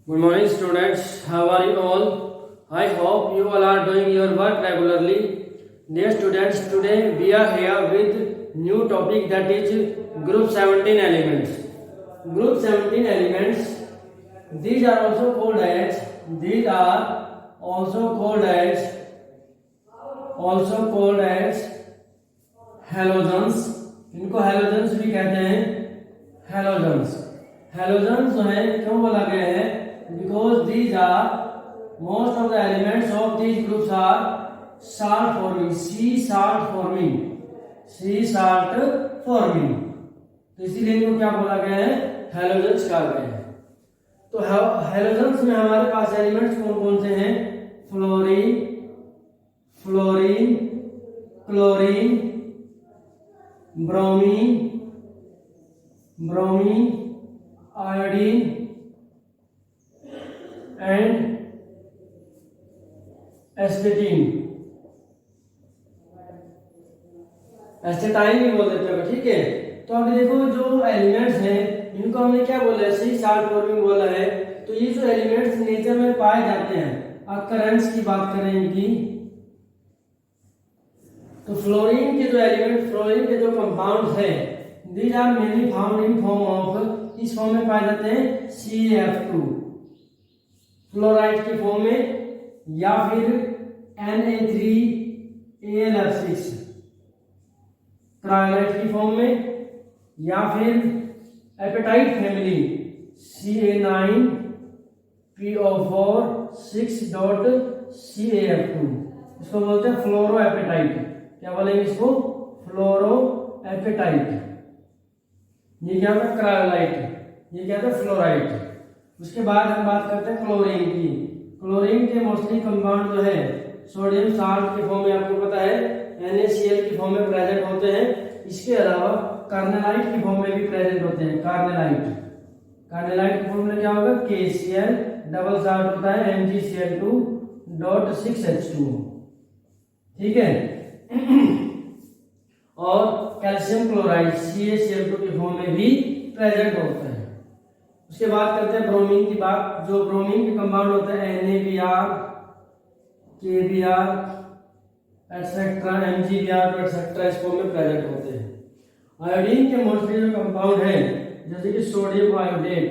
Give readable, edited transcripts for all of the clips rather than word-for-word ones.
Good morning, students. How are you all? I hope you all are doing your work regularly. Dear students, today we are here with new topic, that is group 17 elements. Group 17 elements. These are also called as halogens. इनको halogens भी कहते हैं. Halogens. Halogens जो है क्यों बोला गया है? Because these are most of the elements of these groups are salt forming, sea salt forming. तो इसीलिए इनको क्या बोला गया है? Halogens कहा गया है. तो हेलोजेंस में हमारे पास एलिमेंट्स कौन कौन से हैं? Fluorine, chlorine, bromine, iodine and astatine भी बोल देते हैं. ठीक है. तो अभी देखो जो एलिमेंट्स हैं इनको हमने क्या बोला है? सी साल्ट फॉर्मिंग बोला है. तो ये जो एलिमेंट्स नेचर में पाए जाते हैं, अकरेंस की बात करें इनकी, तो फ्लोरीन के जो कंपाउंड्स हैं, these are mainly found in form of, इस फॉर्म में पाए जाते हैं CF2 फ्लोराइड की फॉर्म में, या फिर Na3AlF6 क्रायोलाइट की फॉर्म में, या फिर एपेटाइट फैमिली CA9PO4 6.CAF2, इसको बोलते हैं फ्लोरोएपेटाइट. क्या बोलेंगे इसको? फ्लोरोएपेटाइट. ये क्या होता है? क्रायोलाइट. ये क्या होता है? फ्लोराइट. उसके बाद हम बात करते हैं क्लोरीन की. क्लोरीन के मोस्टली कंपाउंड जो है सोडियम साल्ट के फॉर्म में, आपको पता है NaCl की फॉर्म में प्रेजेंट होते हैं. इसके अलावा कार्नेलाइट की फॉर्म में भी प्रेजेंट होते हैं. कार्नेलाइट की फॉर्म में क्या होगा? KCl, डबल साल्ट होता है MgCl2.6H2. ठीक है. और कैल्शियम क्लोराइड CaCl2 की फॉर्म में भी प्रेजेंट होता है. उसके बाद करते हैं ब्रोमीन की बात. जो ब्रोमीन के कंपाउंड होते हैं NaBr, KBr etcetera, MgBr etcetera, इस फॉर्म में प्रेजेंट होते हैं. आयोडीन के मोस्टली जो कंपाउंड है, जैसे कि सोडियम आयोडेट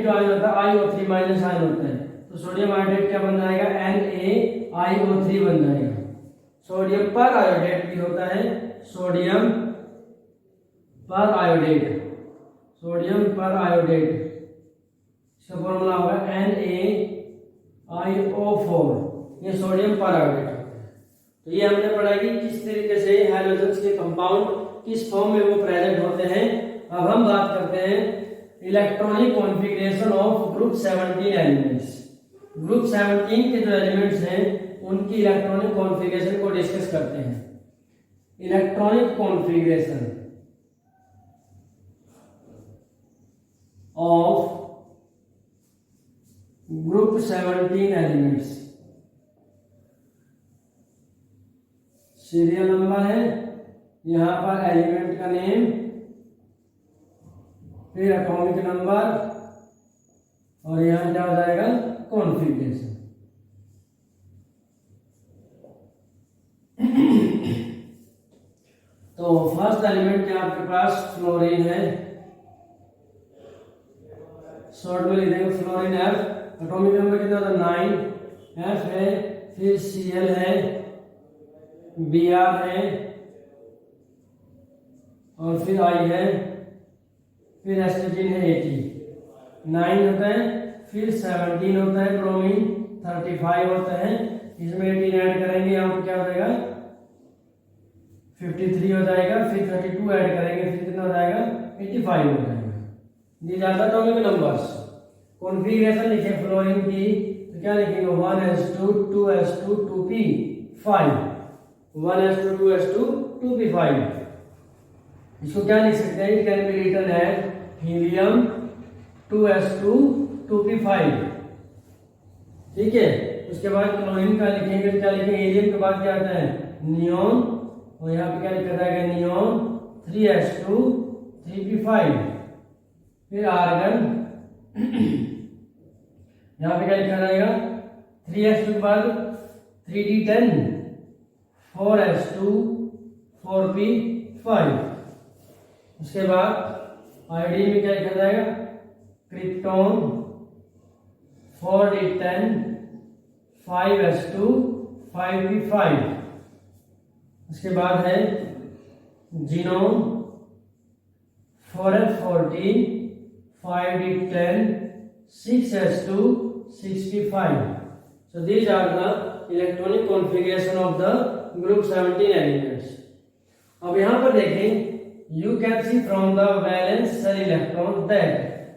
जो आयन होता है IO3 माइनस आयन होता है. तो सोडियम आयोडेट क्या बन जाएगा? NaIO3 बन जाएगा. सोडियम पर आयोडेट भी होता है, सोडियम पर आयोडेट, इसका फॉर्मूला होगा NaIO4. ये सोडियम पर आयोडेट. तो ये हमने पढ़ा कि किस तरीके से हैलोजेंस के कंपाउंड किस फॉर्म में वो प्रेजेंट होते हैं. अब हम बात करते हैं electronic configuration of group 17 elements. Group 17 के जो एलिमेंट्स हैं उनकी इलेक्ट्रॉनिक कॉन्फ़िगरेशन को डिस्कस करते हैं. Electronic configuration of group 17 elements. Serial number है, यहाँ पर एलिमेंट का नेम, फिर एटॉमिक नंबर, और यहाँ क्या हो जाएगा? कॉन्फ़िगरेशन. तो फर्स्ट एलिमेंट क्या आपके पास? फ्लोरीन है. शॉर्ट में लिख देंगे फ्लोरीन F. एटॉमिक नंबर कितना होता है? 9. F है, फिर Cl है, Br है, और फिर I है, फिर एस्टेटाइन है 80. 9 होता है, फिर 17 होता है, ब्रोमीन 35 होता है, इसमें 18 ऐड करेंगे, यहाँ पर क्या हो जाएगा? 53 हो जाएगा, फिर 32 ऐड करेंगे, फिर कितना हो जाएगा? 85 हो जाएगा. These are the atomic numbers. Configuration लिखे फ्लोरीन की, तो क्या लिखेंगे? 1s2 2s2 2p5. 1s2 2s2 2p5. इसको क्या लिख सकते हैं? It can be written as helium 2s2 2p5. ठीक है. उसके बाद क्लोरीन का लिखेंगे, क्या लिखेंगे? हीलियम के बाद क्या आता है? नियॉन, और यहाँ पे क्या लिखा जाएगा? Neon 3s2 3p5. फिर आर्गन यहाँ पे क्या लिखा रहेगा 3s2 के बाद 3d10 4s2 4p5। उसके बाद आयोडीन में क्या लिखा जाएगा क्रिप्टोन 4d10 5s2 5p5। उसके बाद है genome 4s14 5d10 6s2 6p5। So these are the electronic configuration of the group 17 elements. अब यहाँ पर देखें you can see from the valence shell electrons that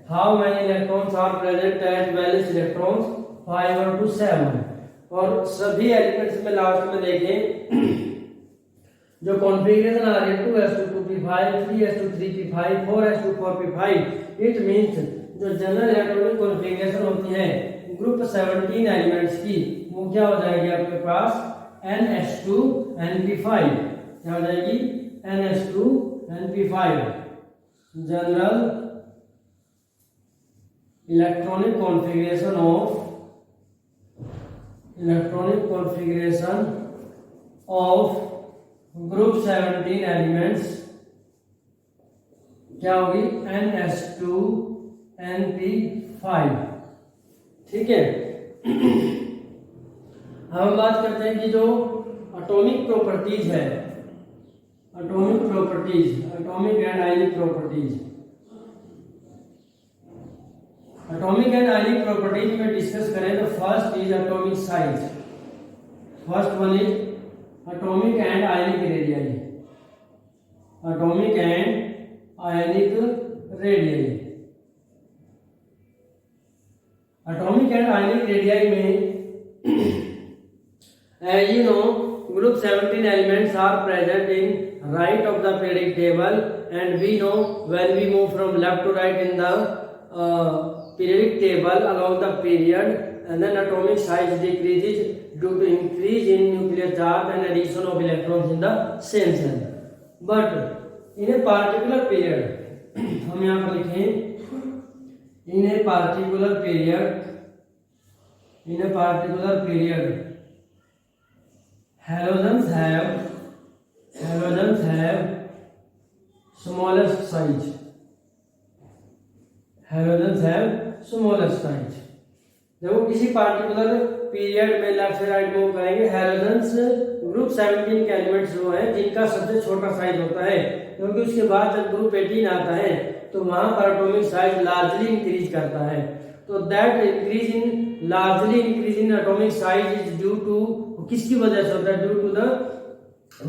how many electrons are present at valence electrons 5 or to 7। और सभी elements में last में देखें जो कॉन्फ़िगरेशन आ रही है 2s2 2p5 3s2 3p5 4s2 4p5। It means जो जनरल इलेक्ट्रॉनिक कॉन्फ़िगरेशन होती है ग्रुप 17 एलिमेंट्स की वो क्या हो जाएगी आपके पास ns2 np5। क्या हो जाएगी ns2 np5 general electronic configuration of group 17 elements क्या होगी ns2 np5। ठीक है। अब हम बात करते हैं कि जो एटॉमिक प्रॉपर्टीज है एटॉमिक एंड आयनिक प्रॉपर्टीज में डिस्कस करें तो first is atomic size. First one is atomic and ionic radii. Atomic and ionic radii में as you know group 17 elements are present in right of the periodic table, and we know when we move from left to right in the periodic table along the period, and then atomic size decreases due to increase in nuclear charge and addition of electrons in the same cell. But in a particular period हम यहाँ पर लिखें in a particular period halogens have smallest size। जब वो किसी particular period में left से right move करेंगे हेलोजेंस ग्रुप 17 के एलिमेंट्स जो हैं जिनका सबसे छोटा साइज होता है, क्योंकि उसके बाद जब ग्रुप 18 आता है तो वहां पर एटॉमिक साइज लार्जली इंक्रीज करता है। तो that largely increase in atomic size is due to किसकी वजह से होता है due to the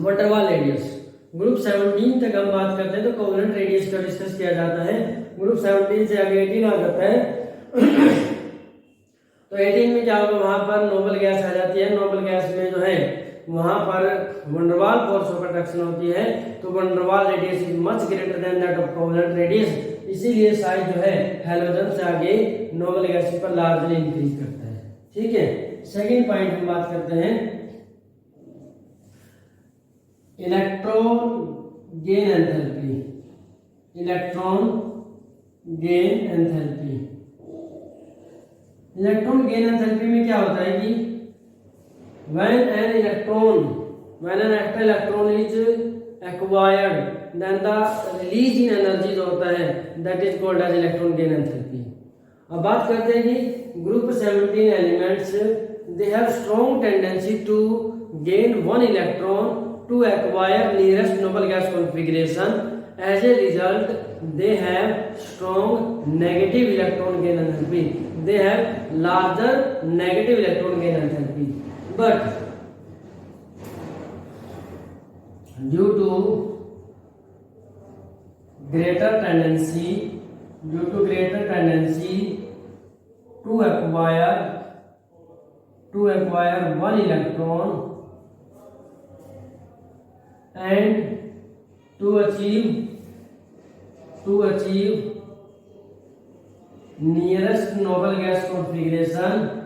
van Waal radius. Group 17 तक हम बात करते हैं तो कोवेलेंट रेडियस का डिस्कस किया जाता है। ग्रुप 17 से आगे 18 आ जाता है तो 18 में क्या होगा वहां पर नोबल गैस आ जाती है। नोबल गैस में जो है वहां पर वंडरवाल फोर्स ऑफ अट्रैक्शन होती है, तो van der Waals radius is much greater than that of covalent radius. इसीलिए साइज जो है हैलोजन से आगे नोबल गैस पर लार्जली इंक्रीज करता है। ठीक है। सेकंड पॉइंट हम बात करते हैं electron gain enthalpy. Electron gain enthalpy में क्या होता है कि when an extra electron is acquired then the release in energy जो होता है that is called as electron gain enthalpy। अब बात करते हैं कि group 17 elements they have strong tendency to gain one electron to acquire nearest noble gas configuration। as a result they have strong negative electron gain enthalpy। they have larger negative electron gain enthalpy, but due to greater tendency to acquire one electron and to achieve nearest noble gas configuration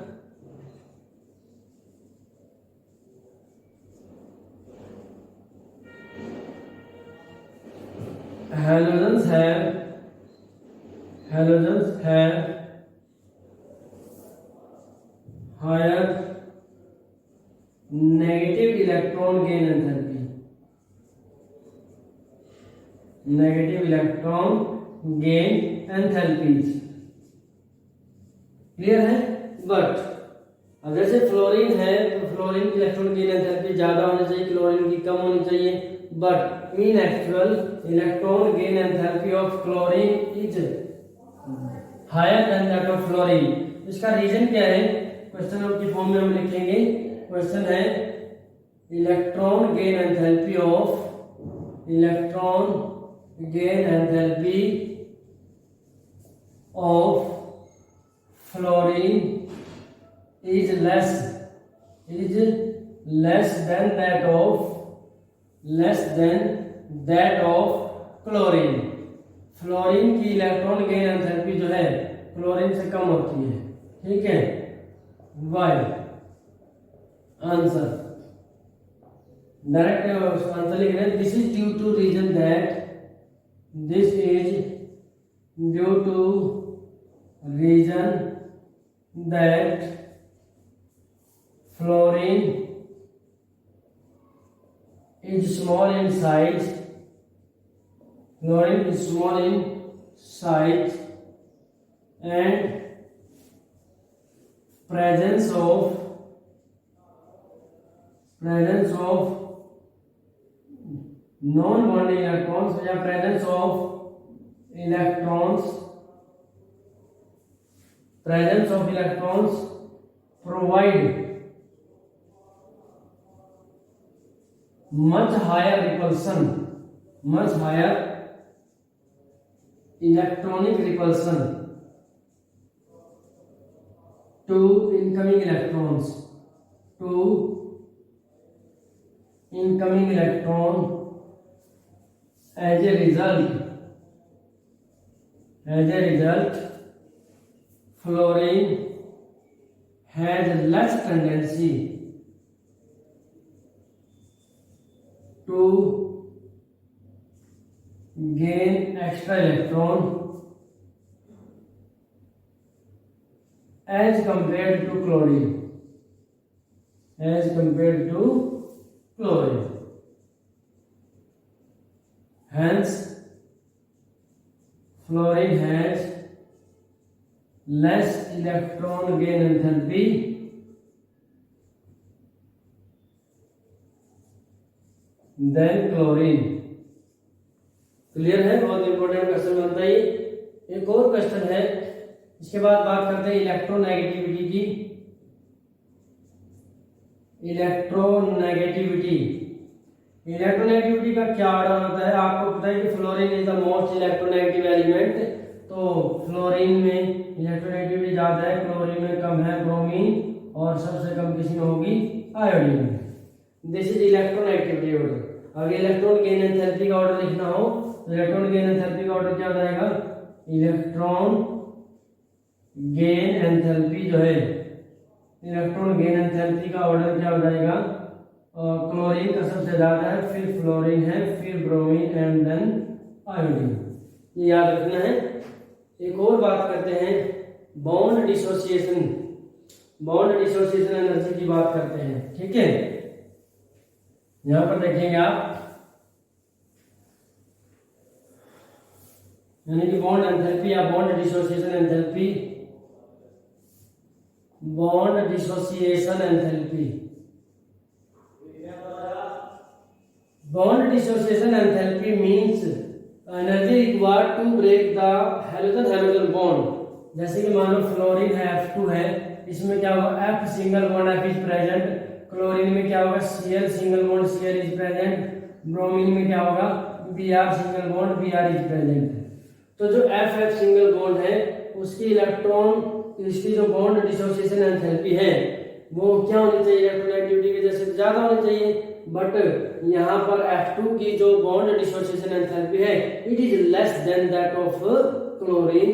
halogens halogens have higher negative electron gain enthalpy. Negative electron gain enthalpies. Clear है? But अब जैसे fluorine है तो fluorine की electron gain enthalpy ज्यादा होनी चाहिए, chlorine की कम होनी चाहिए. But in actual electron gain enthalpy of chlorine is higher than that of fluorine. इसका रीजन क्या है? क्वेश्चन की फॉर्म में हम लिखेंगे. क्वेश्चन है electron gain enthalpy of fluorine is less than that of chlorine. Fluorine की इलेक्ट्रॉन गेन एंथैल्पी जो है क्लोरीन से कम होती है. ठीक है. वाई आंसर डायरेक्ट आंसर लिख रहे हैं. This is due to reason that fluorine is small in size. Fluorine is small in size and presence of non-bonding electrons या presence of electrons provide much higher electronic repulsion to incoming electron as a result fluorine has less tendency to gain extra electron as compared to chlorine. Hence fluorine has less electron gain enthalpy than chlorine. Clear है? बहुत important question बनता है. एक और question है, इसके बाद बात करते हैं इलेक्ट्रोनेगेटिविटी की. इलेक्ट्रोनेगेटिविटी का क्या ऑर्डर होता है? आपको पता है कि fluorine is the most electronegative element. तो फ्लोरीन में इलेक्ट्रोनेगेटिविटी ज्यादा है, क्लोरीन में कम है, ब्रोमीन, और सबसे कम किसी में होगी? आयोडीन में. This is electronegativity order. अगर इलेक्ट्रॉन गेन एंथैल्पी का ऑर्डर लिखना हो तो इलेक्ट्रॉन गेन एंथैल्पी का ऑर्डर क्या हो जाएगा? इलेक्ट्रॉन गेन एंथैल्पी जो है, इलेक्ट्रॉन गेन एंथैल्पी का ऑर्डर क्या हो जाएगा? क्लोरीन का सबसे ज्यादा है, फिर फ्लोरीन है, फिर ब्रोमीन एंड देन आयोडीन. ये याद रखना है. एक और बात करते हैं बॉन्ड डिसोसिएशन एनर्जी की बात करते हैं. ठीक है. यहां पर देखेंगे आप, यानी कि बॉन्ड एंथैल्पी या bond dissociation enthalpy. Bond dissociation enthalpy means energy required to break the halogen bond. जैसे कि मान लो फ्लोरीन है F2 है, इसमें क्या होगा? F single bond F is present. Chlorine में क्या होगा? Cl single bond Cl is present. Bromine में क्या होगा? Br single bond Br is present. तो जो F सिंगल बॉन्ड है उसकी इलेक्ट्रॉन, इसकी जो बॉन्ड डिसोसिएशन एंथैल्पी है वो क्या होनी चाहिए? इलेक्ट्रोनेगेटिविटी की जैसे ज्यादा होनी चाहिए. बट यहाँ पर F2 की जो बॉन्ड डिसोसिएशन एंथैल्पी है it is less than that of chlorine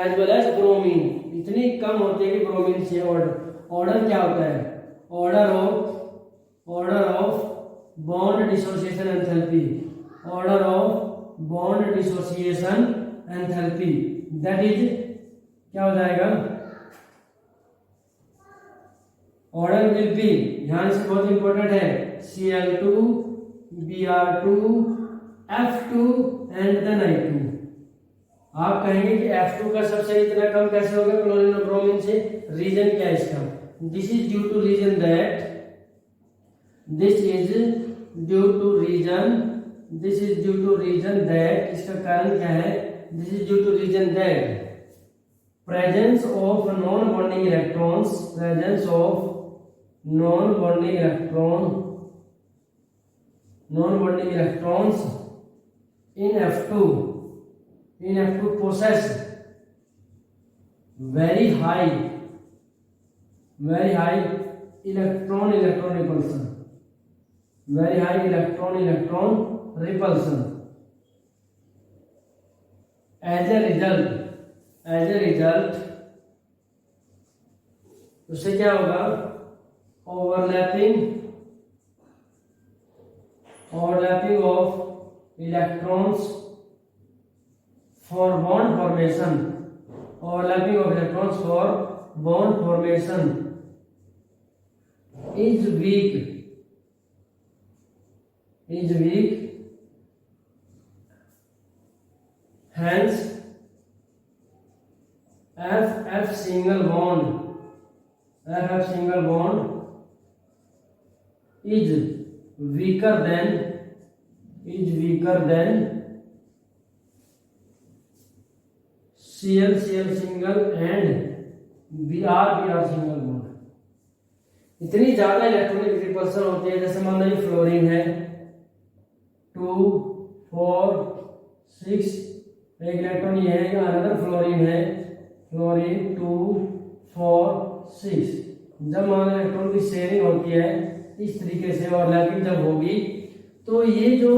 as well as bromine. इतनी कम होती है कि ब्रोमीन से ऑर्डर क्या होता है? Order of bond dissociation enthalpy. That is क्या हो जाएगा, ऑर्डर विल बी, ध्यान से बहुत इंपॉर्टेंट है, Cl2 Br2 F2 and then I2। आप कहेंगे कि F2 का सबसे इतना कम कैसे हो गया क्लोरीन और ब्रोमीन से, रीजन क्या है इसका, this is due to reason that, this is due to reason, this is due to reason that, इसका कारण क्या है, this is due to reason that presence of non-bonding electrons, presence of non-bonding electrons in F2 possess very high electron repulsion, very high electron repulsion। as a result उससे क्या होगा, overlapping of electrons for bond formation, overlapping of electrons for bond formation is weak, hence FF single bond is weaker than Cl single and Br single bond। इतनी ज्यादा electronic repulsion होती है, जैसे मान लीजिए फ्लोरीन है 2 4 6, एक इलेक्ट्रॉन ये है, अनदर फ्लोरीन है, फ्लोरीन 2 4 6। जब मान इलेक्ट्रॉन की शेयरिंग होती है इस तरीके से और लैपिंग जब होगी तो ये जो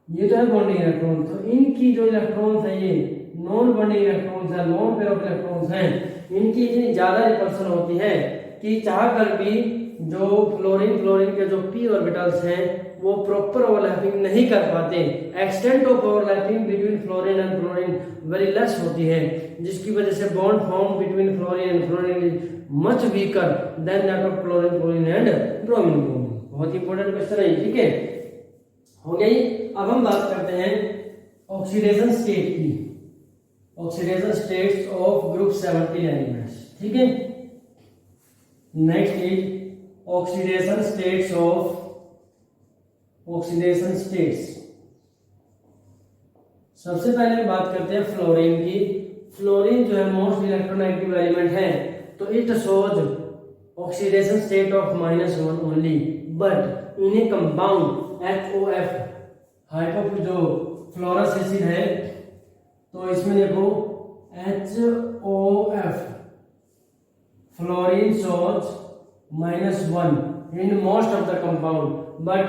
है बॉन्डिंग इलेक्ट्रॉन, तो इनकी जो इलेक्ट्रॉन्स है ये नॉन बॉन्डिंग इलेक्ट्रॉन्स है, लोन पेयर ऑफ इलेक्ट्रॉन्स हैं, इनकी इतनी ज्यादा रिपल्सन होती है कि चाह कर भी जो फ्लोरीन के जो p ऑर्बिटल्स हैं वो प्रॉपर ओवरलैपिंग नहीं कर पाते। Extent of overlapping between fluorine and fluorine very less होती है, जिसकी वजह से bond form between fluorine and fluorine is much weaker then that of chlorine and bromine. बहुत इंपॉर्टेंट क्वेश्चन है, ठीक है, हो गई। अब हम बात करते हैं ऑक्सीडेशन स्टेट की, oxidation states of group 17 elements, ठीक है। Next is oxidation states. सबसे पहले हम बात करते हैं फ्लोरीन की। फ्लोरीन जो है मोस्ट इलेक्ट्रोनेगेटिव एलिमेंट है, तो it shows oxidation state of -1 only, but in A compound HOF, hydrochloric जो फ्लोरस एसिड है, तो इसमें देखो HOF fluorine shows -1 in most of the compound, but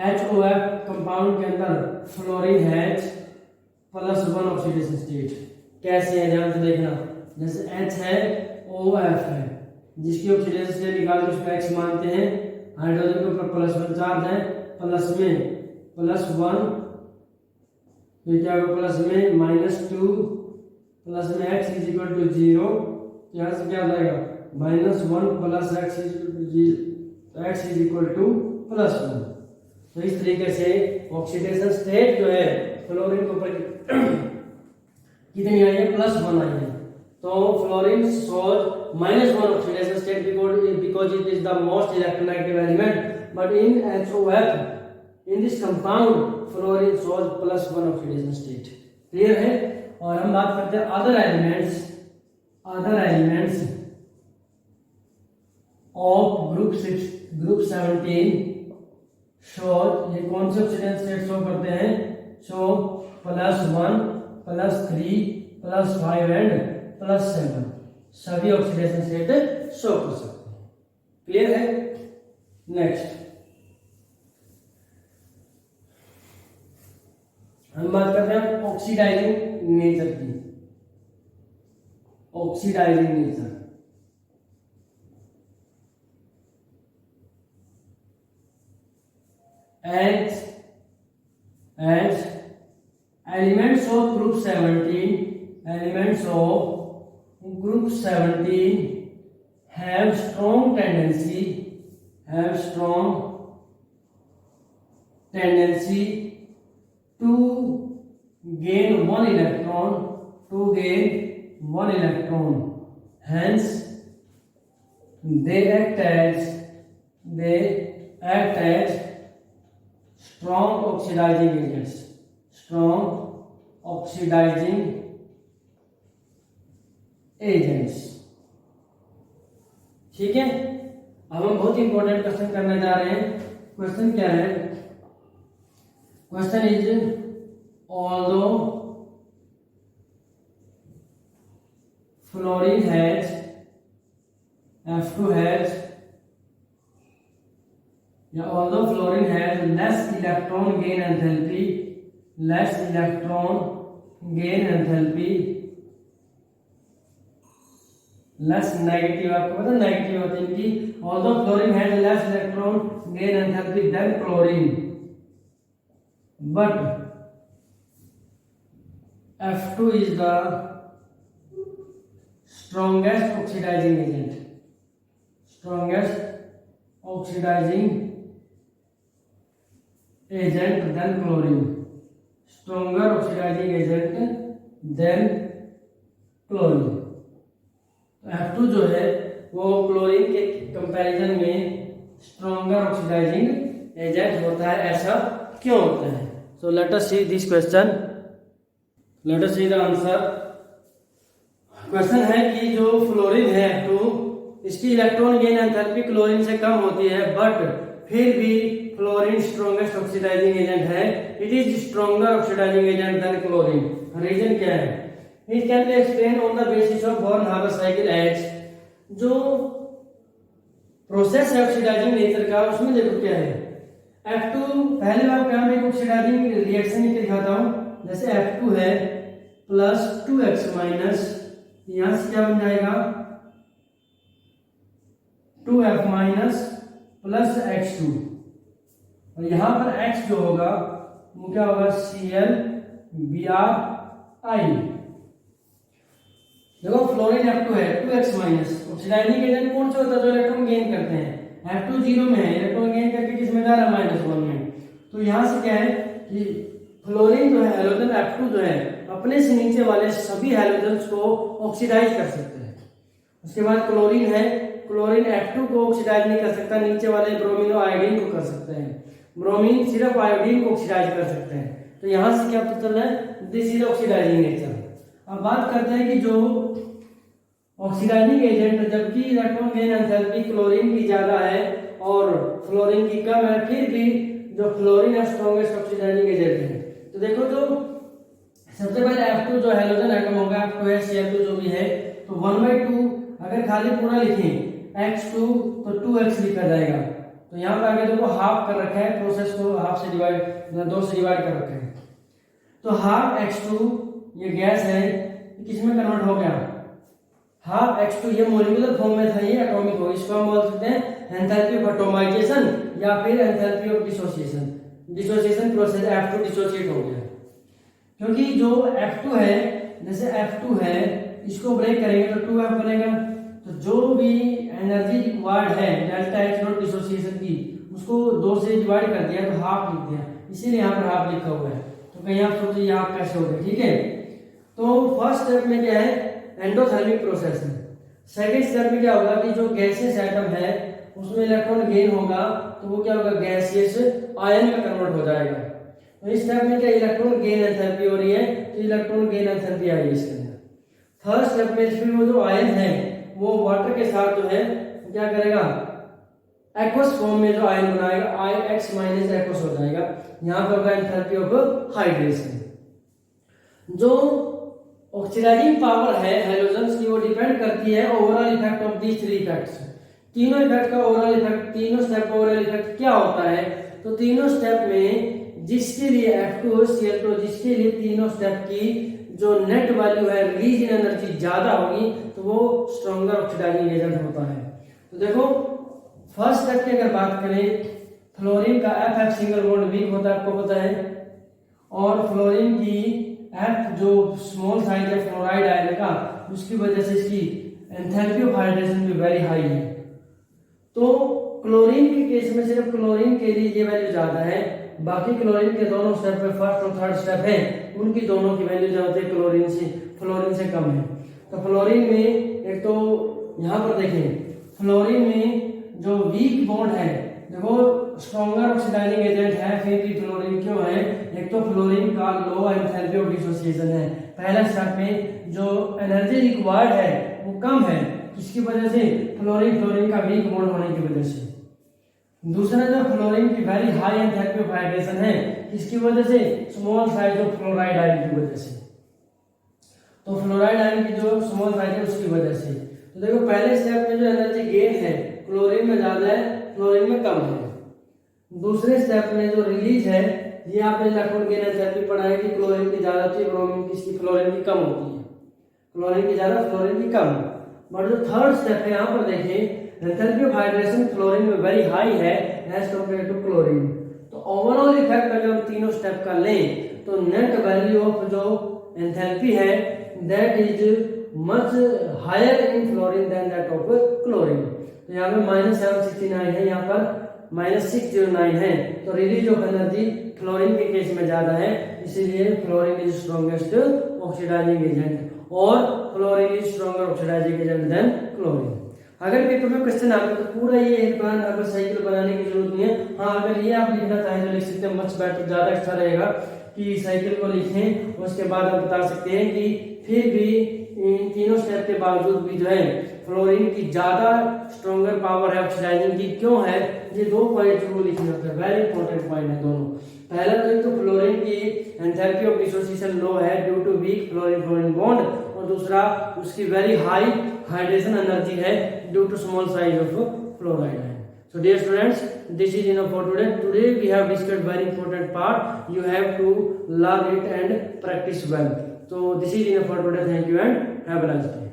HOF compound के अंदर फ्लोरीन हैज +1 ऑक्सीडेशन स्टेट। कैसे है ध्यान से देखना, जैसे H है OF है, जिसकी ऑक्सीडेशन स्टेट निकाल के उसको X मानते हैं, हाइड्रोजन के ऊपर +1 चार्ज है, प्लस में +1, फिर क्या होगा प्लस में -2, प्लस में X = 0, यहाँ से क्या आ जाएगा -1 + X = 0, X = +1। तो इस तरीके से ऑक्सीडेशन स्टेट जो है फ्लोरीन के ऊपर कितनी आई है, +1 आई है। तो fluorine shows -1 oxidation state because it is the most electronegative element, but in HOF in this compound fluorine shows +1 oxidation state. Clear है। और हम बात करते हैं other elements of group 17 shows, ये कौन से ऑक्सीडेशन स्टेट शो करते हैं, शो +1 +3 +5 एंड +7 सभी ऑक्सीडेशन स्टेट शो कर सकते हैं। क्लियर है। नेक्स्ट हम बात करते हैं ऑक्सीडाइजिंग नेचर की। Oxidising nature, as elements of group 17 have strong tendency to gain one electron, hence they act as strong oxidizing agents. ठीक है, अब हम बहुत इंपॉर्टेंट क्वेश्चन करने जा रहे हैं। क्वेश्चन क्या है? Question is although fluorine has F2 has although fluorine has less electron gain enthalpy, less negative, आपको पता नेगेटिव होती है इनकी। although fluorine has less electron gain enthalpy than chlorine, but F2 is the strongest oxidizing agent than chlorine, stronger oxidizing agent than chlorine। F2 जो है वो chlorine के comparison में स्ट्रॉन्गर ऑक्सीडाइजिंग एजेंट होता है। ऐसा क्यों होता है? So let us see this question, let us see the answer. Question है कि जो फ्लोरीन है F2, इसकी इलेक्ट्रॉन गेन एंथैल्पी क्लोरीन से कम होती है, बट फिर भी फ्लोरीन स्ट्रॉन्गेस्ट ऑक्सीडाइजिंग एजेंट है। It is stronger oxidising agent than chlorine. Reason क्या है? It can be explain on the basis of Born Haber cycle as. जो प्रोसेस है ऑक्सीडाइजिंग नेचर का, उसमें देखो क्या है। F2 पहले बार क्या मैं ऑक्सीडाइजिंग रिएक्शन ही दिखाता हूं। जैसे F2 है प्लस 2x माइनस, यहां से क्या बन जाएगा 2f माइनस प्लस x2, और यहां पर x जो होगा वो क्या होगा ClBrI। देखो फ्लोरीन F2 है 2x माइनस, ऑक्सीडाइजिंग एजेंट कौन सा होता है जो इलेक्ट्रॉन गेन करते हैं? F2 जीरो में है, इलेक्ट्रॉन गेन करके किसमें जा रहा है -1 में। तो यहां से क्या है कि फ्लोरीन जो है हैलोजन F2 जो है अपने से नीचे वाले सभी हैलोजन्स को ऑक्सीडाइज कर सकते हैं। उसके बाद क्लोरीन है, क्लोरीन F2 को ऑक्सीडाइज नहीं कर सकता, नीचे वाले ब्रोमीन और आयोडीन को कर सकते हैं। ब्रोमीन सिर्फ आयोडीन को ऑक्सीडाइज कर सकते हैं। तो यहां से क्या पता चल रहा है? This is oxidising nature. अब बात करते हैं कि जो ऑक्सीडाइजिंग एजेंट, जबकि इलेक्ट्रॉन गेन एंथैल्पी क्लोरीन की ज्यादा है और फ्लोरीन की कम है, फिर भी जो फ्लोरीन है स्ट्रॉन्गेस्ट ऑक्सीडाइजिंग एजेंट है। तो देखो तो सबसे पहले F2 जो हैलोजन एटम होगा, F2 है Cl2 जो भी है, तो 1/2 अगर खाली पूरा लिखें x2 तो 2x लिखा जाएगा। तो यहाँ पे आगे देखो हाफ कर रखा है, प्रोसेस को हाफ से डिवाइड 2 से डिवाइड कर रखा है। तो हाफ x2 ये गैस है, किसमें कन्वर्ट हो गया? हाफ x2 ये मॉलिक्यूलर फॉर्म में था, ये एटॉमिक हो। इसको हम बोल सकते हैं एंथैल्पी ऑफ एटोमाइजेशन या फिर enthalpy of dissociation process. F2 dissociate हो गया क्योंकि जो F2 है, जैसे F2 है इसको ब्रेक करेंगे तो 2F बनेगा। तो जो भी एनर्जी रिक्वायर्ड है डेल्टा H नॉट डिसोसिएशन की, उसको 2 से डिवाइड कर दिया तो हाफ लिख दिया, इसीलिए यहाँ पर हाफ लिखा हुआ है। तो कहीं आप सोचिए यहाँ कैसे हो गया? ठीक है, तो फर्स्ट स्टेप में क्या है? एंडोथर्मिक प्रोसेस है। सेकेंड स्टेप में क्या होगा कि जो गैसियस एटम है उसमें इलेक्ट्रॉन गेन होगा, तो वो क्या होगा? गैसियस आयन में कन्वर्ट हो जाएगा। तो इस स्टेप में क्या इलेक्ट्रॉन गेन एंथैल्पी हो रही है, तो इलेक्ट्रॉन गेन एंथैल्पी आई इसके अंदर। थर्ड स्टेप में इसमें वो जो आयन है वो वाटर के साथ जो है क्या करेगा? एक्वस फॉर्म में जो आयन बनाएगा IX माइनस एक्वस हो जाएगा। यहाँ पर होगा एंथैल्पी ऑफ हाइड्रेशन। जो ऑक्सीडाइजिंग पावर है हैलोजन्स की वो डिपेंड करती है overall effect of these 3 effects. तीनों इफेक्ट का ओवरऑल इफेक्ट, तीनों स्टेप का ओवरऑल इफेक्ट क्या होता है? तो तीनों स्टेप में जिसके लिए F2 Cl2 जिसके लिए तीनों स्टेप की जो नेट वैल्यू है रिलीज इन एनर्जी ज्यादा होगी तो वो स्ट्रॉन्गर ऑक्सीडाइजिंग एजेंट होता है। तो देखो फर्स्ट स्टेप की अगर बात करें, फ्लोरीन का FF सिंगल बॉन्ड वीक होता है, आपको पता है, और फ्लोरीन की एफ जो स्मॉल साइज है फ्लोराइड आयन का, उसकी वजह से इसकी एंथैल्पी ऑफ हाइड्रेशन भी वेरी हाई है। तो क्लोरीन के केस में सिर्फ क्लोरीन के लिए ये वैल्यू ज्यादा है, बाकी क्लोरीन के दोनों स्टेप पे फर्स्ट और थर्ड स्टेप है उनकी दोनों की वैल्यू जो होती है फ्लोरीन से कम है। तो फ्लोरीन में एक तो यहाँ पर देखें, फ्लोरीन में जो वीक बॉन्ड है देखो स्ट्रॉन्गर ऑक्सीडाइजिंग एजेंट है, फिर भी फ्लोरीन क्यों है, एक तो फ्लोरीन का लो एंथैल्पी ऑफ डिसोसिएशन है, पहला स्टेप में जो एनर्जी रिक्वायर्ड है वो कम है, किसकी वजह से, फ्लोरीन का वीक बॉन्ड होने की वजह से। दूसरा जो फ्लोरीन की very high enthalpy of hydration है, किसकी वजह से, small size of fluoride ion की वजह से। तो फ्लोराइड आयन की जो स्मॉल साइज है उसकी वजह से। तो देखो पहले स्टेप में जो एनर्जी गेन है क्लोरीन में ज्यादा है, फ्लोरीन में कम है। दूसरे स्टेप में जो रिलीज है, ये आपने इलेक्ट्रॉन गेन एंथैल्पी पढ़ा है कि क्लोरीन की ज्यादा होती है, फ्लोरीन की कम होती है, क्लोरीन की ज्यादा फ्लोरीन की कम। बट जो थर्ड स्टेप है यहाँ पर देखें, एंथैल्पी ऑफ हाइड्रेशन फ्लोरीन में वेरी हाई है एज कंपेयर टू क्लोरीन। तो ओवरऑल इफेक्ट अगर हम तीनों स्टेप का लें तो नेट वैल्यू ऑफ जो एंथैल्पी है that is much higher in fluorine than that of chlorine. तो यहाँ पे -769 है, यहाँ पर -609 है। तो रिलीज ऑफ एनर्जी फ्लोरीन के केस में ज्यादा है, इसीलिए fluorine is strongest oxidising agent और fluorine is stronger oxidising agent than chlorine. अगर पेपर में क्वेश्चन आए तो पूरा ये एक बार अगर साइकिल बनाने की जरूरत नहीं है। हाँ अगर ये आप लिखना चाहें तो लिख सकते हैं, मच बेटर, ज्यादा अच्छा रहेगा कि साइकिल को लिखें, उसके बाद आप बता सकते हैं कि फिर भी इन तीनों स्टेप के बावजूद भी जो है फ्लोरीन की ज्यादा स्ट्रॉन्गर पावर है ऑक्सीडाइजिंग की, क्यों है, ये दो पॉइंट जरूर लिखने होते हैं, वेरी इंपॉर्टेंट पॉइंट है दोनों। पहला तो फ्लोरीन की एंथैल्पी ऑफ डिसोसिएशन लो है due to weak fluorine bond, और दूसरा उसकी वेरी हाई हाइड्रेशन एनर्जी है due to small size of fluoride है। So dear students, this is enough for today. Today we have discussed very important part. You have to learn it and practice well. So this is enough for today. Thank you and have a nice day.